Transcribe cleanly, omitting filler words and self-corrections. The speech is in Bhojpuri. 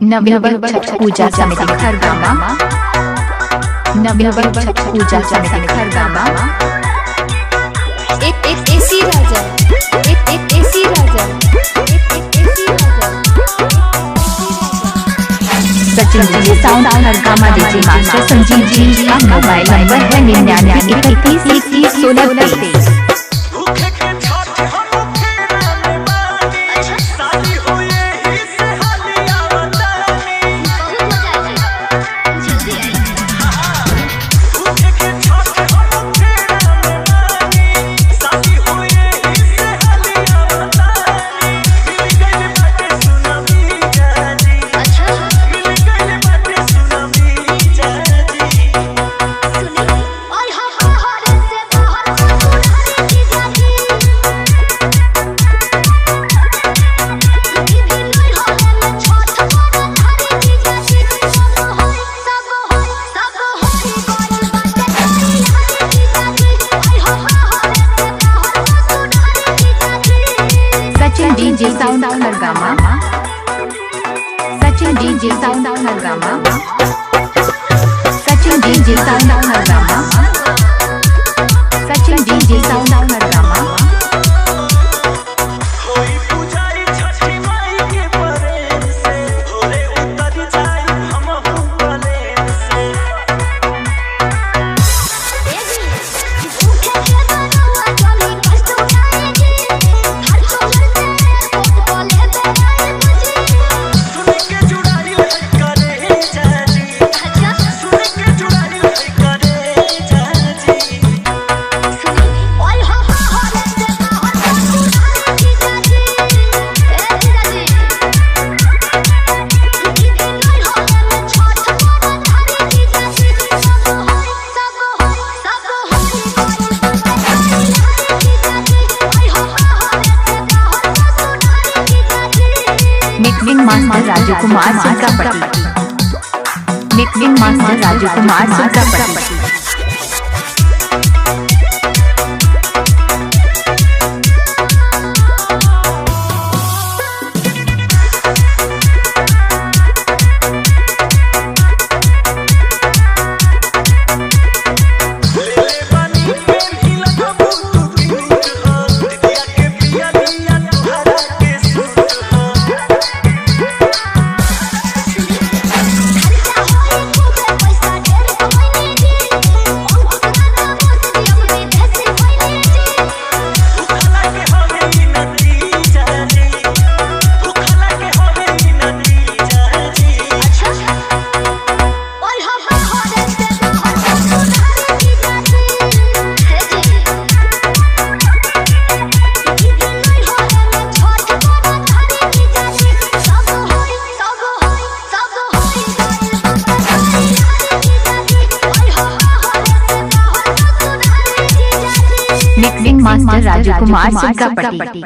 नवयुवक छठ पूजा समिति खरगामा। नवयुवक छठ पूजा समिति खरगामा। एसी राजा, एसी Raja, Sachin ji sound Khargama DJ master Sanjeev ji का मोबाइल नंबर है 9931311623। DJ sound Khargama. Sachin DJ sound Khargama. Sachin DJ sound Khargama. Sachin DJ sound Khargama. Mixing master Raju Kumar Surkapatti. Mixing master Raju Kumar Surkapatti. Mixing master Raju Kumar सुरकापट्टी।